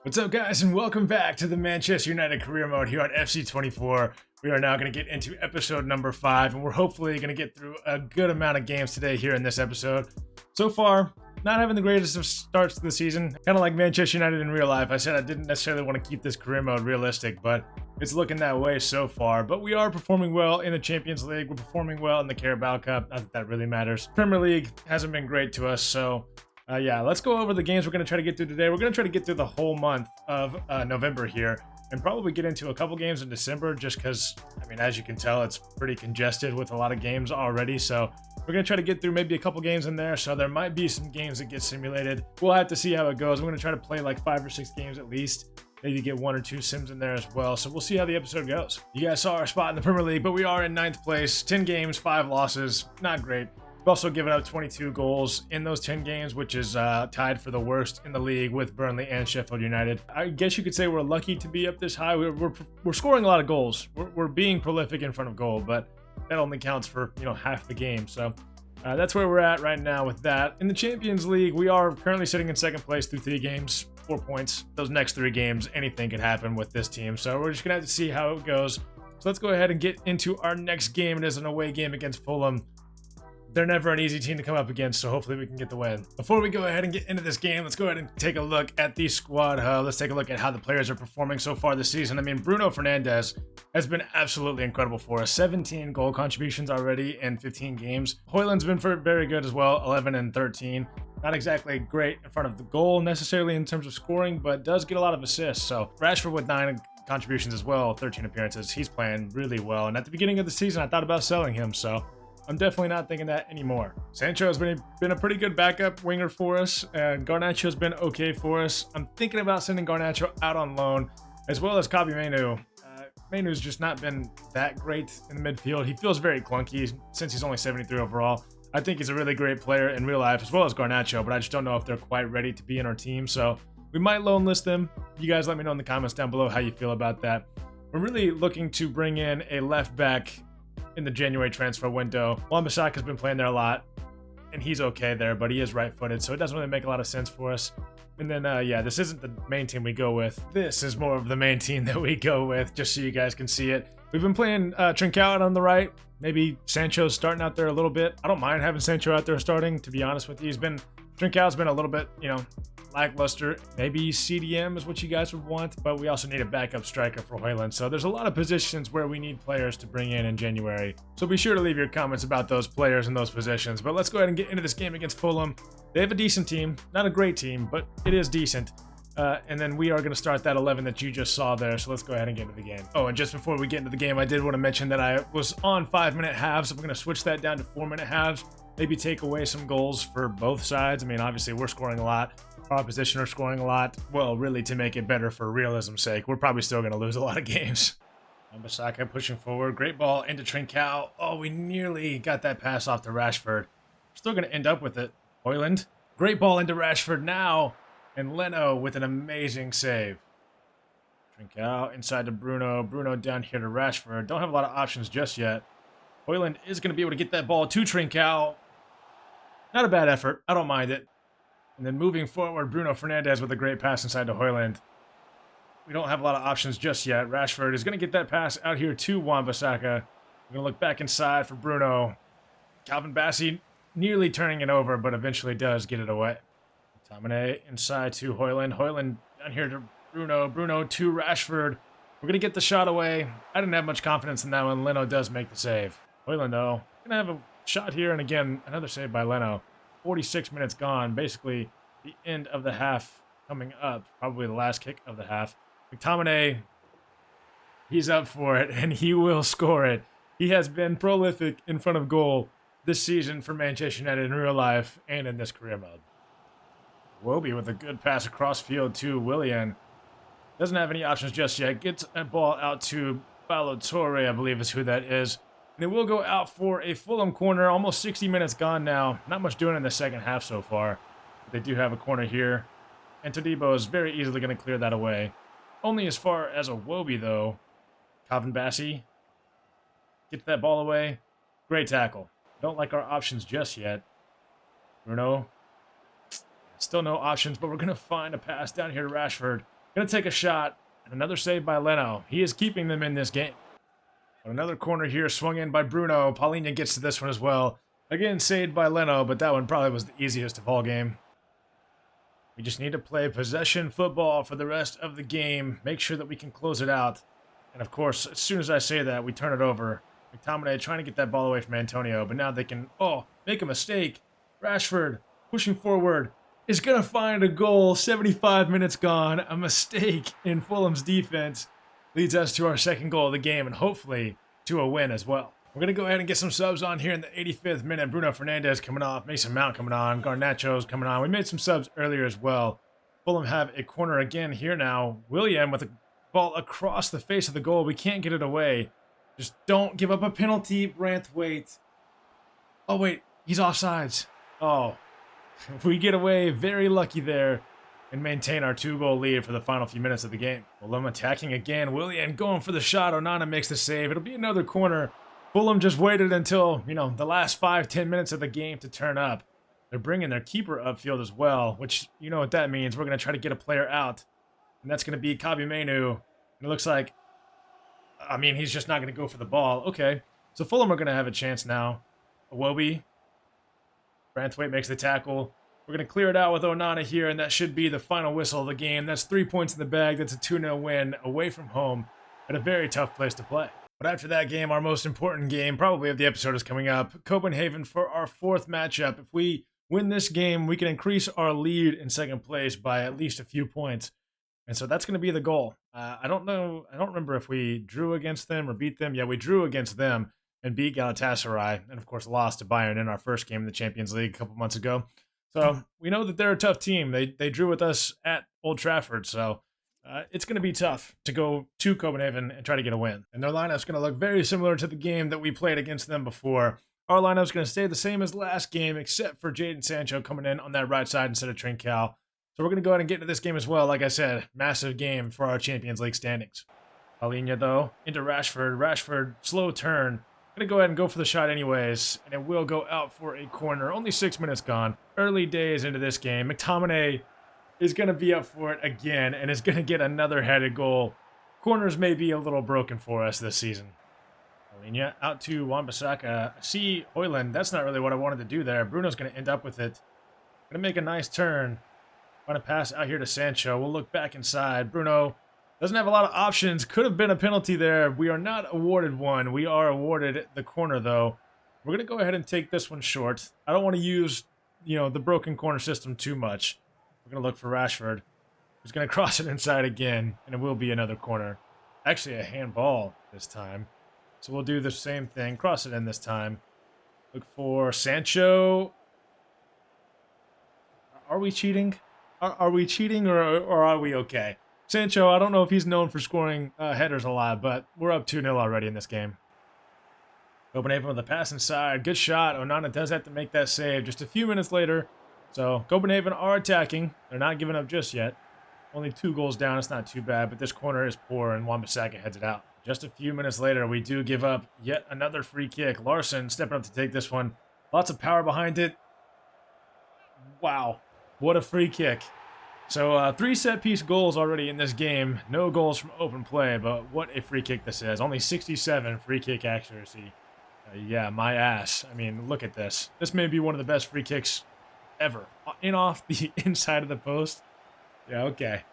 What's up, guys, and welcome back to the Manchester United career mode here on FC24. We are now going to get into episode number 5, and we're hopefully going to get through a good amount of games today here in this episode. So far, not having the greatest of starts to the season. Kind of like Manchester United in real life. I said I didn't necessarily want to keep this career mode realistic, but it's looking that way so far. But we are performing well in the Champions League. We're performing well in the Carabao Cup. Not that that really matters. Premier League hasn't been great to us, so... yeah, let's go over the games we're going to try to get through today. We're going to try to get through the whole month of November here and probably get into a couple games in December just because, I mean, as you can tell, it's pretty congested with a lot of games already. So we're going to try to get through maybe a couple games in there. So there might be some games that get simulated. We'll have to see how it goes. We're going to try to play like 5 or 6 games at least. Maybe get 1 or 2 sims in there as well. So we'll see how the episode goes. You guys saw our spot in the Premier League, but we are in 9th place. 10 games, 5 losses. Not great. We've also given up 22 goals in those 10 games, which is tied for the worst in the league with Burnley and Sheffield United. I guess you could say we're lucky to be up this high. We're scoring a lot of goals. We're being prolific in front of goal, but that only counts for, half the game. So that's where we're at right now with that. In the Champions League, we are currently sitting in 2nd place through 3 games, 4 points. Those next 3 games, anything could happen with this team. So we're just going to have to see how it goes. So let's go ahead and get into our next game. It is an away game against Fulham. They're never an easy team to come up against, so hopefully we can get the win. Before we go ahead and get into this game, let's go ahead and take a look at the squad hub. Let's take a look at how the players are performing so far this season. I mean, Bruno Fernandes has been absolutely incredible for us. 17 goal contributions already in 15 games. Højlund's been very good as well, 11 and 13. Not exactly great in front of the goal necessarily in terms of scoring, but does get a lot of assists. So Rashford with 9 contributions as well, 13 appearances. He's playing really well. And at the beginning of the season, I thought about selling him, so I'm definitely not thinking that anymore. Sancho has been a pretty good backup winger for us. Garnacho's been okay for us. I'm thinking about sending Garnacho out on loan, as well as Kobbie Mainoo. Mainoo's just not been that great in the midfield. He feels very clunky since he's only 73 overall. I think he's a really great player in real life, as well as Garnacho, but I just don't know if they're quite ready to be in our team. So we might loan list them. You guys let me know in the comments down below how you feel about that. We're really looking to bring in a left back in the January transfer window. Wan-Bissaka's been playing there a lot, and he's okay there, but he is right-footed, so it doesn't really make a lot of sense for us. And then, yeah, this isn't the main team we go with. This is more of the main team that we go with, just so you guys can see it. We've been playing Trincao out on the right. Maybe Sancho's starting out there a little bit. I don't mind having Sancho out there starting, to be honest with you. Trincao's been a little bit, lackluster. Maybe CDM is what you guys would want, but we also need a backup striker for Højlund. So there's a lot of positions where we need players to bring in January. So be sure to leave your comments about those players and those positions. But let's go ahead and get into this game against Fulham. They have a decent team. Not a great team, but it is decent. And then we are going to start that 11 that you just saw there. So let's go ahead and get into the game. Oh, and just before we get into the game, I did want to mention that I was on 5-minute halves. I'm going to switch that down to 4-minute halves. Maybe take away some goals for both sides. I mean, obviously, we're scoring a lot. Our opposition are scoring a lot. Well, really, to make it better for realism's sake, we're probably still going to lose a lot of games. Wan-Bissaka pushing forward. Great ball into Trincao. Oh, we nearly got that pass off to Rashford. We're still going to end up with it. Højlund. Great ball into Rashford now. And Leno with an amazing save. Trincao inside to Bruno. Bruno down here to Rashford. Don't have a lot of options just yet. Højlund is going to be able to get that ball to Trincao. Not a bad effort. I don't mind it. And then moving forward, Bruno Fernandes with a great pass inside to Højlund. We don't have a lot of options just yet. Rashford is going to get that pass out here to Wan-Bissaka. We're going to look back inside for Bruno. Calvin Bassey nearly turning it over, but eventually does get it away. Tomine inside to Højlund. Højlund down here to Bruno. Bruno to Rashford. We're going to get the shot away. I didn't have much confidence in that one. Leno does make the save. Højlund, though, going to have a shot here, and again, another save by Leno. 46 minutes gone, basically the end of the half coming up, probably the last kick of the half. McTominay, he's up for it, and he will score it. He has been prolific in front of goal this season for Manchester United in real life and in this career mode. Iwobi with a good pass across field to Willian. Doesn't have any options just yet. Gets a ball out to Ballo-Touré, I believe is who that is. And it will go out for a Fulham corner. Almost 60 minutes gone now. Not much doing in the second half so far. They do have a corner here. And Todibo is very easily going to clear that away. Only as far as Iwobi, though. Calvin Bassey gets that ball away. Great tackle. Don't like our options just yet. Bruno. Still no options, but we're going to find a pass down here to Rashford. Going to take a shot, and another save by Leno. He is keeping them in this game. But another corner here swung in by Bruno. Paulinho gets to this one as well. Again, saved by Leno, but that one probably was the easiest of all game. We just need to play possession football for the rest of the game. Make sure that we can close it out. And of course, as soon as I say that, we turn it over. McTominay trying to get that ball away from Antonio, but now they can, make a mistake. Rashford pushing forward is going to find a goal. 75 minutes gone. A mistake in Fulham's defense leads us to our second goal of the game and hopefully to a win as well. We're going to go ahead and get some subs on here in the 85th minute. Bruno Fernandes coming off. Mason Mount coming on. Garnacho's coming on. We made some subs earlier as well. Fulham have a corner again here now. William with a ball across the face of the goal. We can't get it away. Just don't give up a penalty, Branthwaite. Oh, wait. He's offsides. Oh. We get away. Very lucky there. And maintain our 2-goal lead for the final few minutes of the game. Fulham attacking again. Willian going for the shot. Onana makes the save. It'll be another corner. Fulham just waited until, the last 5-10 minutes of the game to turn up. They're bringing their keeper upfield as well, which, you know what that means. We're going to try to get a player out. And that's going to be Kabi Menu. And it looks like, he's just not going to go for the ball. Okay, so Fulham are going to have a chance now. Iwobi. Branthwaite makes the tackle. We're going to clear it out with Onana here, and that should be the final whistle of the game. That's 3 points in the bag. That's a 2-0 win away from home at a very tough place to play. But after that game, our most important game, probably of the episode, is coming up. Copenhagen for our 4th matchup. If we win this game, we can increase our lead in second place by at least a few points. And so that's going to be the goal. I don't remember if we drew against them or beat them. Yeah, we drew against them and beat Galatasaray. And, of course, lost to Bayern in our first game in the Champions League a couple months ago. So we know that they're a tough team. They drew with us at Old Trafford, so it's going to be tough to go to Copenhagen and try to get a win. And their lineup's going to look very similar to the game that we played against them before. Our lineup's going to stay the same as last game, except for Jadon Sancho coming in on that right side instead of Trincao. So we're going to go ahead and get into this game as well. Like I said, massive game for our Champions League standings. Paulinho, though, into Rashford. Rashford, slow turn. Going to go ahead and go for the shot anyways, and it will go out for a corner. Only 6 minutes gone. Early days into this game. McTominay is going to be up for it again and is going to get another headed goal. Corners may be a little broken for us this season. Paulinho out to Wan-Bissaka. See Højlund. That's not really what I wanted to do there. Bruno's going to end up with it. Going to make a nice turn. Want to pass out here to Sancho. We'll look back inside. Bruno doesn't have a lot of options. Could have been a penalty there. We are not awarded one. We are awarded the corner, though. We're going to go ahead and take this one short. I don't want to use, the broken corner system too much. We're going to look for Rashford. He's going to cross it inside again, and it will be another corner. Actually, a handball this time. So we'll do the same thing. Cross it in this time. Look for Sancho. Are we cheating? Are we cheating, or are we okay? Sancho, I don't know if he's known for scoring headers a lot, but we're up 2-0 already in this game. Copenhagen with a pass inside. Good shot. Onana does have to make that save just a few minutes later. So Copenhagen are attacking. They're not giving up just yet. Only 2 goals down. It's not too bad, but this corner is poor, and Wan-Bissaka heads it out. Just a few minutes later, we do give up yet another free kick. Larson stepping up to take this one. Lots of power behind it. Wow. What a free kick. So 3 set-piece goals already in this game. No goals from open play, but what a free kick this is. Only 67 free kick accuracy. Yeah, my ass. Look at this. This may be one of the best free kicks ever. In off the inside of the post. Yeah, okay.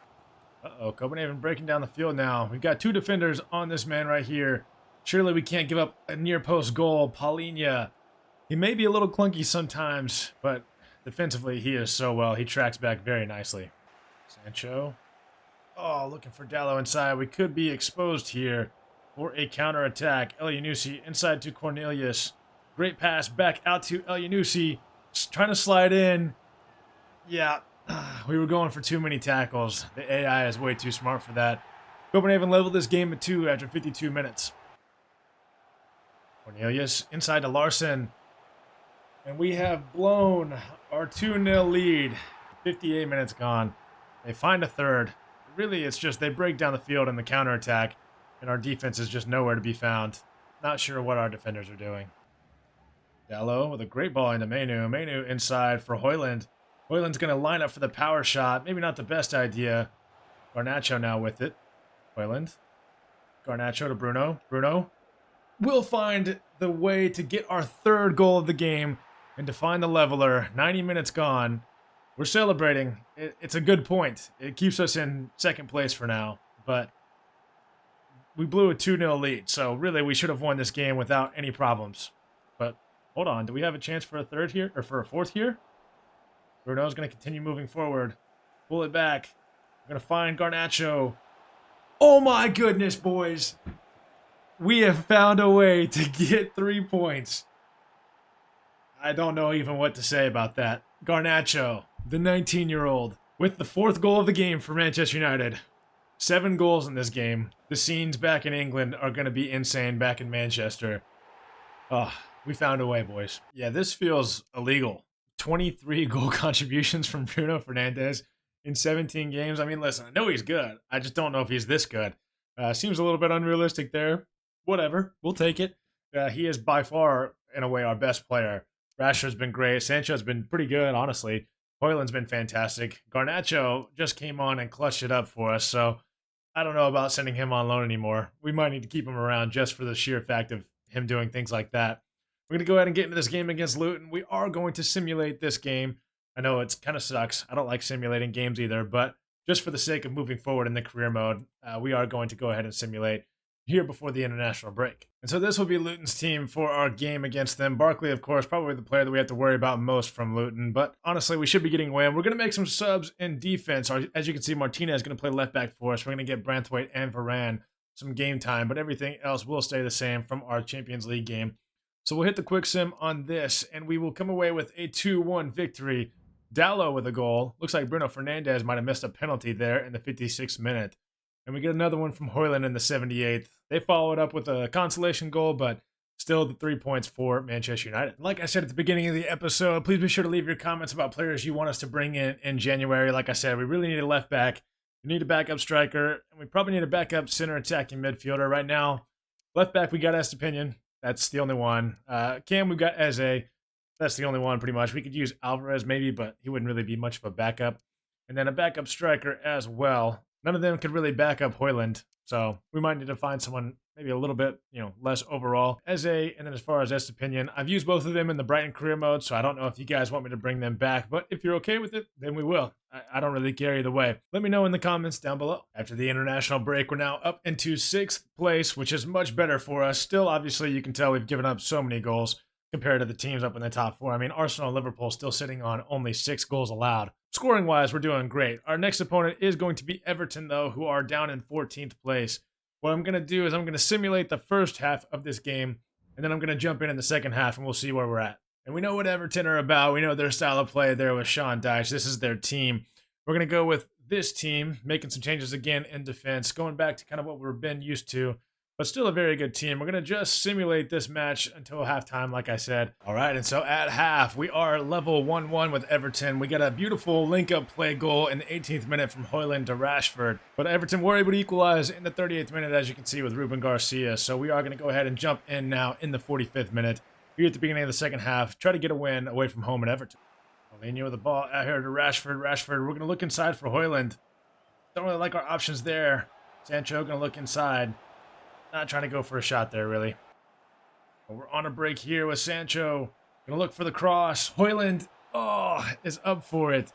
Uh-oh, Copenhagen breaking down the field now. We've got 2 defenders on this man right here. Surely we can't give up a near-post goal. Paulinho. He may be a little clunky sometimes, but defensively he is so well. He tracks back very nicely. Sancho. Oh, looking for Dallo inside. We could be exposed here for a counter-attack. Elyounoussi inside to Cornelius. Great pass back out to Elyounoussi. Trying to slide in. Yeah, we were going for too many tackles. The AI is way too smart for that. Copenhagen leveled this game at 2 after 52 minutes. Cornelius inside to Larson. And we have blown our 2-0 lead. 58 minutes gone. They find a third. Really, it's just they break down the field in the counterattack, and our defense is just nowhere to be found. Not sure what our defenders are doing. Dallo with a great ball into Menu. Menu inside for Højlund. Højlund's going to line up for the power shot. Maybe not the best idea. Garnacho now with it. Hoyland. Garnacho to Bruno. Bruno will find the way to get our third goal of the game and to find the leveler. 90 minutes gone. We're celebrating. It's a good point. It keeps us in second place for now, but we blew a 2-0 lead, so really we should have won this game without any problems. But hold on, do we have a chance for a third here, or for a fourth here? Bruno's going to continue moving forward. Pull it back. We're going to find Garnacho. Oh my goodness, boys. We have found a way to get 3 points. I don't know even what to say about that. Garnacho, the 19-year-old, with the 4th goal of the game for Manchester United. 7 goals in this game. The scenes back in England are going to be insane back in Manchester. Oh, we found a way, boys. Yeah, this feels illegal. 23 goal contributions from Bruno Fernandes in 17 games. I mean, listen, I know he's good. I just don't know if he's this good. Seems a little bit unrealistic there. Whatever, we'll take it. He is by far, in a way, our best player. Rashford's been great. Sancho's been pretty good, honestly. Hoyland's been fantastic. Garnacho just came on and clutched it up for us, so I don't know about sending him on loan anymore. We might need to keep him around just for the sheer fact of him doing things like that. We're going to go ahead and get into this game against Luton. We are going to simulate this game. I know it kind of sucks. I don't like simulating games either, but just for the sake of moving forward in the career mode, we are going to go ahead and simulate here before the international break. And so this will be Luton's team for our game against them. Barkley, of course, probably the player that we have to worry about most from Luton, but honestly, we should be getting a win. We're going to make some subs in defense. As you can see, Martinez is going to play left back for us. We're going to get Branthwaite and Varane some game time, but everything else will stay the same from our Champions League game. So we'll hit the quick sim on this, and we will come away with a 2-1 victory. Dallo with a goal. Looks like Bruno Fernandes might have missed a penalty there in the 56th minute. And we get another one from Hoyland in the 78th. They followed up with a consolation goal, but still the 3 points for Manchester United. Like I said at the beginning of the episode, please be sure to leave your comments about players you want us to bring in January. Like I said, we really need a left back. We need a backup striker, and we probably need a backup center attacking midfielder. Right now, left back, we got Estepinian. That's the only one. Cam, we've got Eze. That's the only one, pretty much. We could use Alvarez maybe, but he wouldn't really be much of a backup. And then a backup striker as well. None of them could really back up Hoyland, so we might need to find someone maybe a little bit, less overall. Eze, and then as far as Estepinian, I've used both of them in the Brighton career mode, so I don't know if you guys want me to bring them back, but if you're okay with it, then we will. I don't really care either way. Let me know in the comments down below. After the international break, we're now up into 6th place, which is much better for us. Still, obviously, you can tell we've given up so many goals compared to the teams up in the top 4. I mean, Arsenal and Liverpool still sitting on only 6 goals allowed. Scoring-wise, we're doing great. Our next opponent is going to be Everton, though, who are down in 14th place. What I'm going to do is I'm going to simulate the first half of this game, and then I'm going to jump in the second half, and we'll see where we're at. And we know what Everton are about. We know their style of play there with Sean Dyche. This is their team. We're going to go with this team, making some changes again in defense, going back to kind of what we've been used to, but still a very good team. We're going to just simulate this match until halftime, like I said. All right, and so at half, we are level 1-1 with Everton. We got a beautiful link-up play goal in the 18th minute from Hoyland to Rashford. But Everton were able to equalize in the 38th minute, as you can see, with Ruben Garcia. So we are going to go ahead and jump in now in the 45th minute. Here at the beginning of the second half, try to get a win away from home at Everton. Paulinho with the ball out here to Rashford. Rashford, we're going to look inside for Hoyland. Don't really like our options there. Sancho going to look inside. Not trying to go for a shot there, really. But we're on a break here with Sancho. Gonna look for the cross. Hoyland, is up for it.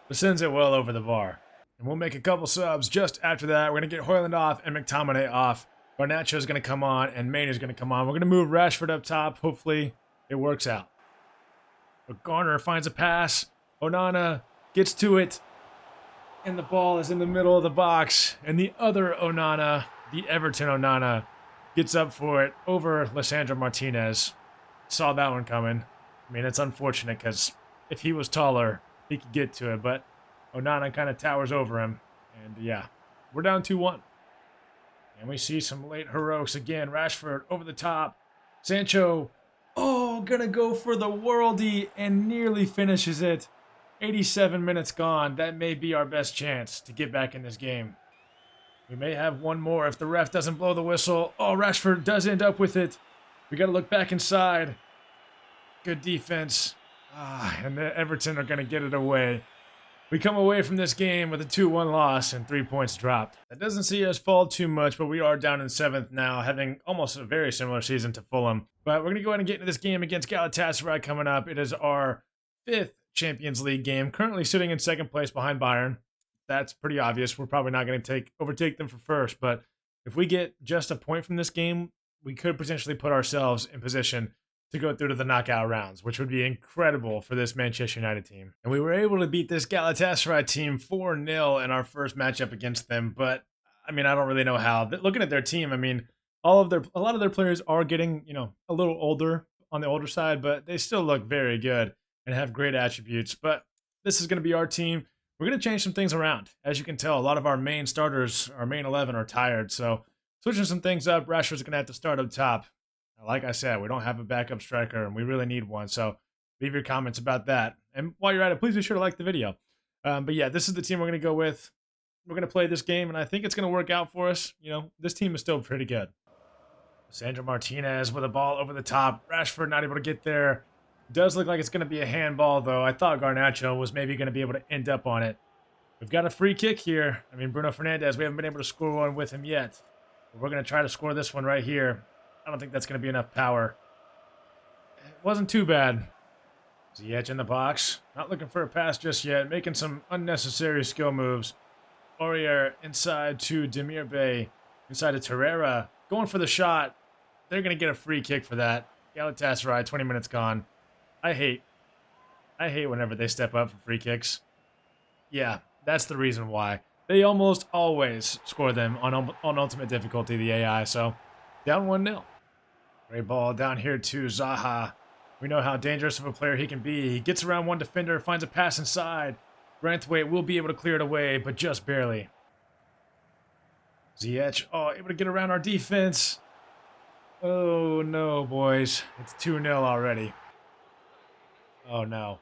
But sends it well over the bar. And we'll make a couple subs just after that. We're gonna get Hoyland off and McTominay off. Garnacho's gonna come on and Mainer's gonna come on. We're gonna move Rashford up top. Hopefully it works out. But Garner finds a pass. Onana gets to it. And the ball is in the middle of the box. And the other Onana, the Everton Onana, gets up for it over Lisandro Martinez. Saw that one coming. I mean, it's unfortunate because if he was taller, he could get to it. But Onana kind of towers over him. And yeah, we're down 2-1. And we see some late heroics again. Rashford over the top. Sancho, gonna go for the worldie and nearly finishes it. 87 minutes gone. That may be our best chance to get back in this game. We may have one more if the ref doesn't blow the whistle. Oh, Rashford does end up with it. We got to look back inside. Good defense. And the Everton are going to get it away. We come away from this game with a 2-1 loss and 3 points dropped. That doesn't see us fall too much, but we are down in 7th now, having almost a very similar season to Fulham. But we're going to go ahead and get into this game against Galatasaray coming up. It is our 5th Champions League game, currently sitting in 2nd place behind Bayern. That's pretty obvious. We're probably not going to overtake them for first, but if we get just a point from this game, we could potentially put ourselves in position to go through to the knockout rounds, which would be incredible for this Manchester United team. And we were able to beat this Galatasaray team 4-0 in our first matchup against them, but I mean, I don't really know how. Looking at their team, I mean, a lot of their players are getting, a little older on the older side, but they still look very good and have great attributes. But this is going to be our team. We're going to change some things around. As you can tell, a lot of our main starters, our main 11 are tired, so switching some things up. Rashford's going to have to start up top. Like I said, we don't have a backup striker, and we really need one. So leave your comments about that. And while you're at it, please be sure to like the video. But yeah, this is the team we're going to go with. We're going to play this game, and I think it's going to work out for us. This team is still pretty good. Sandro Martinez with a ball over the top. Rashford not able to get there. Does look like it's going to be a handball, though. I thought Garnacho was maybe going to be able to end up on it. We've got a free kick here. I mean, Bruno Fernandes, we haven't been able to score one with him yet. But we're going to try to score this one right here. I don't think that's going to be enough power. It wasn't too bad. Ziyech in the box. Not looking for a pass just yet. Making some unnecessary skill moves. Aurier inside to Demirbay. Inside to Torreira. Going for the shot. They're going to get a free kick for that. Galatasaray, 20 minutes gone. I hate whenever they step up for free kicks. Yeah, that's the reason why. They almost always score them on ultimate difficulty, the AI. So, down 1-0. Great ball down here to Zaha. We know how dangerous of a player he can be. He gets around one defender, finds a pass inside. Branthwaite will be able to clear it away, but just barely. Ziyech, able to get around our defense. Oh, no, boys. It's 2-0 already. Oh, no.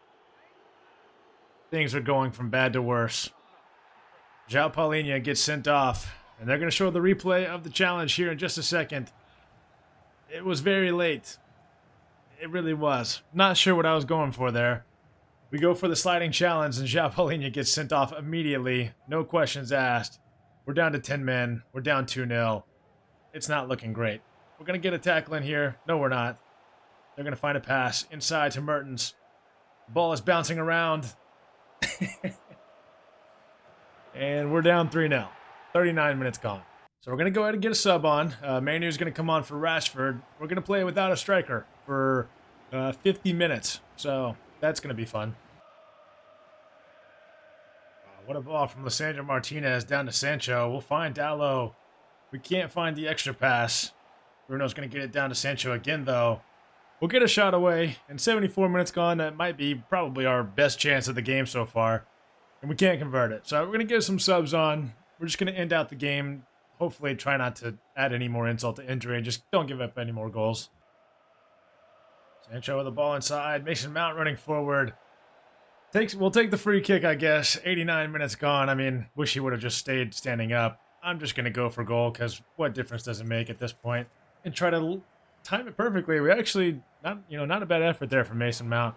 Things are going from bad to worse. João Paulinho gets sent off, and they're going to show the replay of the challenge here in just a second. It was very late. It really was. Not sure what I was going for there. We go for the sliding challenge, and João Paulinho gets sent off immediately. No questions asked. We're down to 10 men. We're down 2-0. It's not looking great. We're going to get a tackle in here. No, we're not. They're going to find a pass inside to Mertens. Ball is bouncing around. And we're down 3-0. 39 minutes gone. So we're going to go ahead and get a sub on. Manu's going to come on for Rashford. We're going to play without a striker for 50 minutes. So that's going to be fun. What a ball from Lisandro Martinez down to Sancho. We'll find Dalot. We can't find the extra pass. Bruno's going to get it down to Sancho again, though. We'll get a shot away. And 74 minutes gone. That might be probably our best chance of the game so far. And we can't convert it. So we're going to get some subs on. We're just going to end out the game. Hopefully try not to add any more insult to injury. And just don't give up any more goals. Sancho with the ball inside. Mason Mount running forward. We'll take the free kick, I guess. 89 minutes gone. I mean, wish he would have just stayed standing up. I'm just going to go for goal because what difference does it make at this point? And try to time it perfectly. We actually, not a bad effort there from Mason Mount.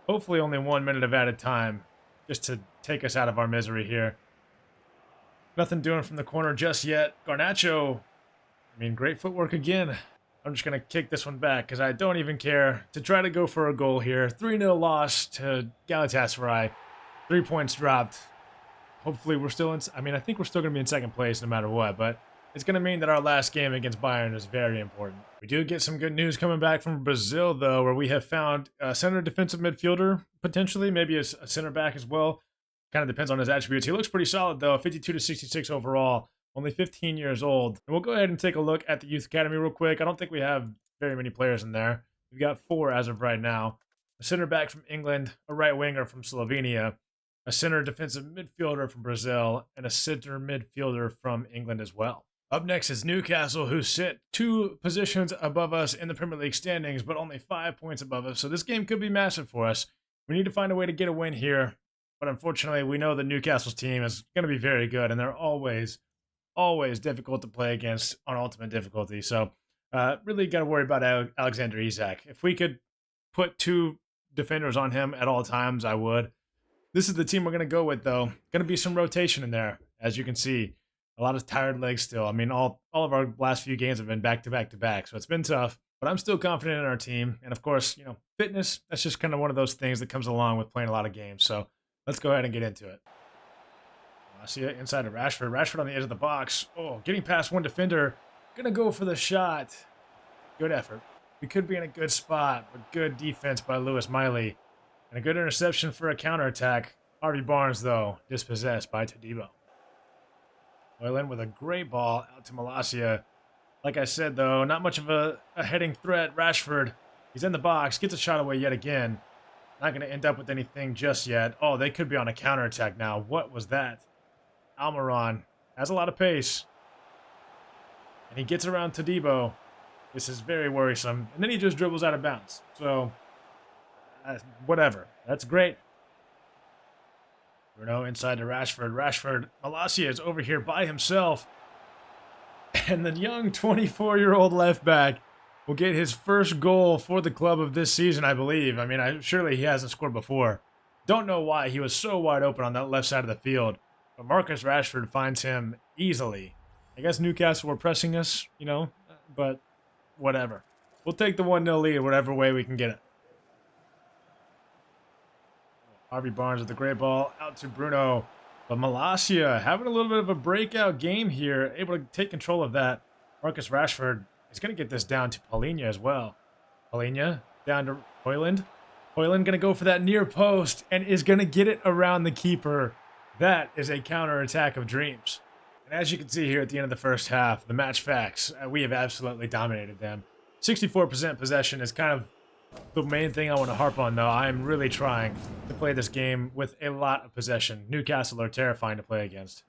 Hopefully only 1 minute of added time just to take us out of our misery here. Nothing doing from the corner just yet. Garnacho, great footwork again. I'm just going to kick this one back because I don't even care to try to go for a goal here. 3-0 loss to Galatasaray. 3 points dropped. Hopefully we're still in... I think we're still going to be in second place no matter what, but it's going to mean that our last game against Bayern is very important. We do get some good news coming back from Brazil, though, where we have found a center defensive midfielder, potentially, maybe a center back as well. Kind of depends on his attributes. He looks pretty solid, though. 52 to 66 overall. Only 15 years old. And we'll go ahead and take a look at the Youth Academy real quick. I don't think we have very many players in there. We've got 4 as of right now. A center back from England, a right winger from Slovenia, a center defensive midfielder from Brazil, and a center midfielder from England as well. Up next is Newcastle, who sit 2 positions above us in the Premier League standings, but only 5 points above us. So this game could be massive for us. We need to find a way to get a win here. But unfortunately, we know that Newcastle's team is going to be very good, and they're always difficult to play against on ultimate difficulty. So really got to worry about Alexander Isak. If we could put 2 defenders on him at all times, I would. This is the team we're going to go with, though. Going to be some rotation in there, as you can see. A lot of tired legs still. I mean, all of our last few games have been back to back to back, so it's been tough. But I'm still confident in our team. And, of course, fitness, that's just kind of one of those things that comes along with playing a lot of games. So let's go ahead and get into it. I see it inside of Rashford. Rashford on the edge of the box. Oh, getting past one defender. Going to go for the shot. Good effort. We could be in a good spot, but good defense by Lewis Miley. And a good interception for a counterattack. Harvey Barnes, though, dispossessed by Todibo. Hoyland with a great ball out to Malacia. Like I said, though, not much of a heading threat. Rashford, he's in the box, gets a shot away yet again. Not going to end up with anything just yet. Oh, they could be on a counterattack now. What was that? Almiron has a lot of pace. And he gets around Todibo. This is very worrisome. And then he just dribbles out of bounds. So, whatever. That's great. Bruno inside to Rashford. Rashford, Malacia is over here by himself. And the young 24-year-old left back will get his first goal for the club of this season, I believe. I mean, surely he hasn't scored before. Don't know why. He was so wide open on that left side of the field. But Marcus Rashford finds him easily. I guess Newcastle were pressing us, but whatever. We'll take the 1-0 lead whatever way we can get it. Harvey Barnes with the great ball out to Bruno. But Malacia having a little bit of a breakout game here, able to take control of that. Marcus Rashford is going to get this down to Paulinho as well. Paulinho down to Hoyland. Hoyland going to go for that near post and is going to get it around the keeper. That is a counterattack of dreams. And as you can see here at the end of the first half, the match facts, we have absolutely dominated them. 64% possession is kind of the main thing I want to harp on, though. I am really trying to play this game with a lot of possession. Newcastle are terrifying to play against.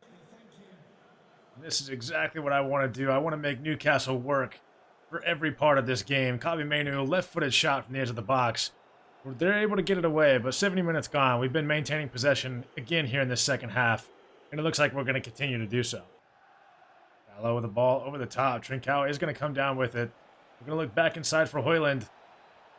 And this is exactly what I want to do. I want to make Newcastle work for every part of this game. Kobbie Mainoo, left-footed shot from the edge of the box. They're able to get it away, but 70 minutes gone. We've been maintaining possession again here in this second half, and it looks like we're going to continue to do so. Gallo with the ball over the top. Trincao is going to come down with it. We're going to look back inside for Hoyland.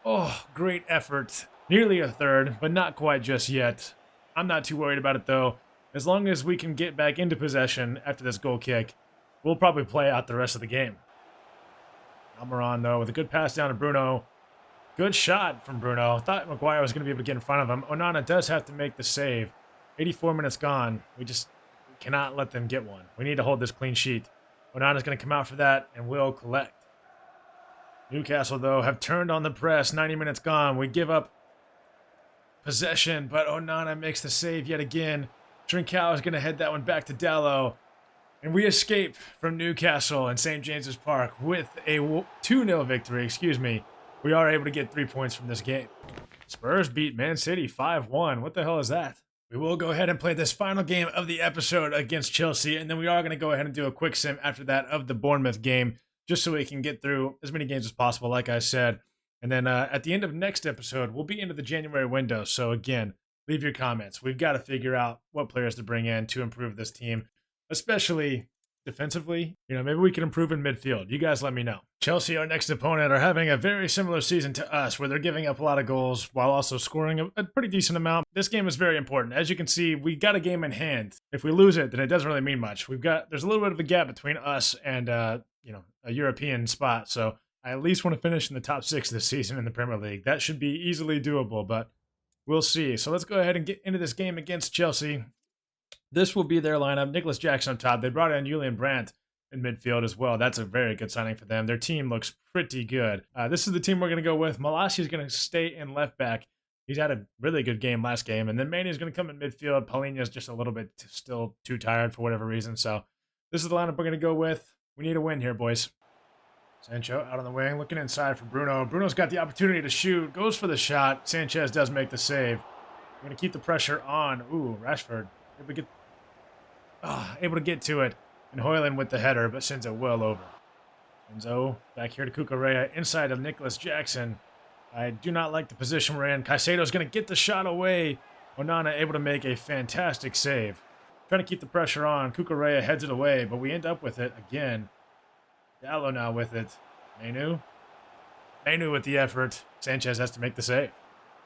Oh, great effort. Nearly a third, but not quite just yet. I'm not too worried about it, though. As long as we can get back into possession after this goal kick, we'll probably play out the rest of the game. Almiron, though, with a good pass down to Bruno. Good shot from Bruno. Thought Maguire was going to be able to get in front of him. Onana does have to make the save. 84 minutes gone. We just cannot let them get one. We need to hold this clean sheet. Onana's going to come out for that and will collect. Newcastle, though, have turned on the press. 90 minutes gone. We give up possession, but Onana makes the save yet again. Trincao is going to head that one back to Dallo. And we escape from Newcastle and St. James's Park with a 2-0 victory. We are able to get 3 points from this game. Spurs beat Man City 5-1. What the hell is that? We will go ahead and play this final game of the episode against Chelsea, and then we are going to go ahead and do a quick sim after that of the Bournemouth game, just so we can get through as many games as possible, like I said. And then at the end of next episode, we'll be into the January window. So again, leave your comments. We've got to figure out what players to bring in to improve this team, especially defensively. Maybe we can improve in midfield. You guys let me know. Chelsea, our next opponent, are having a very similar season to us, where they're giving up a lot of goals while also scoring a pretty decent amount. This game is very important. As you can see, we got a game in hand. If we lose it, then it doesn't really mean much. There's a little bit of a gap between us and a European spot. So I at least want to finish in the top 6 this season in the Premier League. That should be easily doable, but we'll see. So let's go ahead and get into this game against Chelsea. This will be their lineup. Nicholas Jackson up top. They brought in Julian Brandt in midfield as well. That's a very good signing for them. Their team looks pretty good. This is the team we're going to go with. Malacia is going to stay in left back. He's had a really good game last game. And then Manny is going to come in midfield. Paulinho is just a little bit still too tired for whatever reason. So this is the lineup we're going to go with. We need a win here, boys. Sancho out on the wing, looking inside for Bruno. Bruno's got the opportunity to shoot. Goes for the shot. Sanchez does make the save. We're going to keep the pressure on. Ooh, Rashford. Able to get to it. And Hoyland with the header, but sends it well over. Enzo back here to Cucurella, inside of Nicholas Jackson. I do not like the position we're in. Caicedo's going to get the shot away. Onana able to make a fantastic save. Trying to keep the pressure on. Cucurella heads it away, but we end up with it again. Dallo now with it. Mainoo with the effort. Sanchez has to make the save.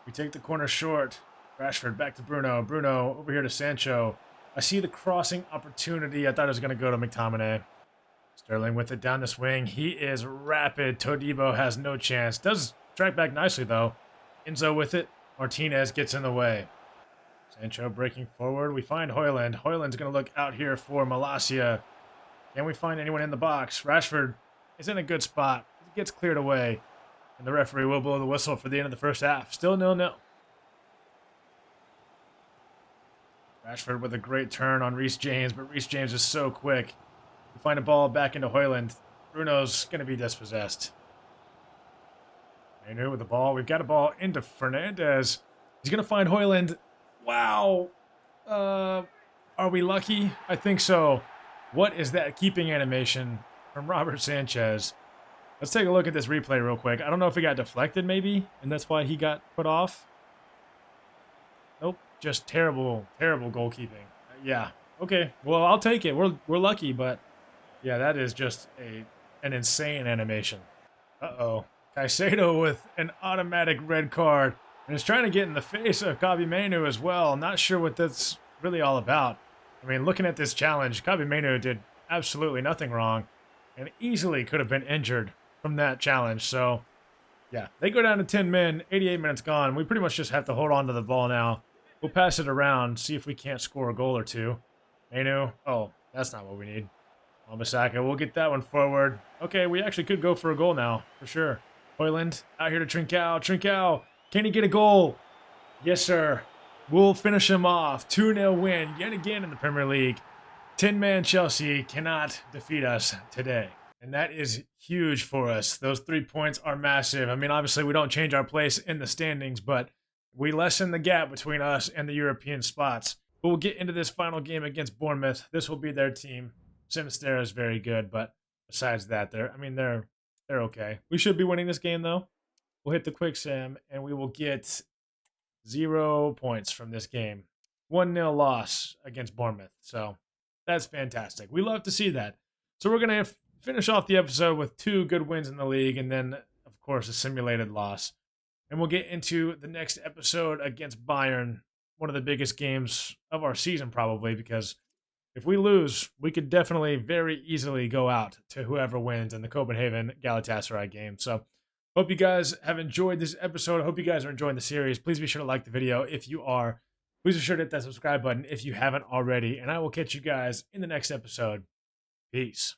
We take the corner short. Rashford back to Bruno. Bruno over here to Sancho. I see the crossing opportunity. I thought it was going to go to McTominay. Sterling with it down this wing. He is rapid. Todibo has no chance. Does track back nicely, though. Enzo with it. Martinez gets in the way. Sancho breaking forward. We find Højlund. Højlund's going to look out here for Malacia. Can we find anyone in the box? Rashford is in a good spot. He gets cleared away. And the referee will blow the whistle for the end of the first half. Still 0-0. Rashford with a great turn on Reece James, but Reece James is so quick. We find a ball back into Højlund. Bruno's going to be dispossessed. Manu with the ball. We've got a ball into Fernandez. He's going to find Højlund. Wow. Are we lucky? I think so. What is that keeping animation from Robert Sanchez? Let's take a look at this replay real quick. I don't know if he got deflected maybe, and that's why he got put off. Nope. Just terrible, terrible goalkeeping. Yeah. Okay. Well, I'll take it. We're lucky, but yeah, that is just an insane animation. Uh-oh. Caicedo with an automatic red card. And is trying to get in the face of Kobbie Mainoo as well. Not sure what that's really all about. I mean, looking at this challenge, Kobbie Mainoo did absolutely nothing wrong and easily could have been injured from that challenge. So, yeah, they go down to 10 men, 88 minutes gone. We pretty much just have to hold on to the ball now. We'll pass it around, see if we can't score a goal or two. Mainoo, oh, that's not what we need. Wan-Bissaka, we'll get that one forward. Okay, we actually could go for a goal now, for sure. Højlund out here to Trincao. Trincao, can he get a goal? Yes, sir. We'll finish him off. 2-0 win yet again in the Premier League. 10-man Chelsea cannot defeat us today. And that is huge for us. Those 3 points are massive. I mean, obviously, we don't change our place in the standings, but we lessen the gap between us and the European spots. But we'll get into this final game against Bournemouth. This will be their team. Sinisterra is very good, but besides that, they're okay. We should be winning this game, though. We'll hit the quick sim, and we will get 0 points from this game. 1-0 loss against Bournemouth. So that's fantastic. We love to see that. So we're going to finish off the episode with 2 good wins in the league, and then, of course, a simulated loss. And we'll get into the next episode against Bayern, one of the biggest games of our season, probably, because if we lose, we could definitely very easily go out to whoever wins in the Copenhagen Galatasaray game. So hope you guys have enjoyed this episode. I hope you guys are enjoying the series. Please be sure to like the video if you are. Please be sure to hit that subscribe button if you haven't already. And I will catch you guys in the next episode. Peace.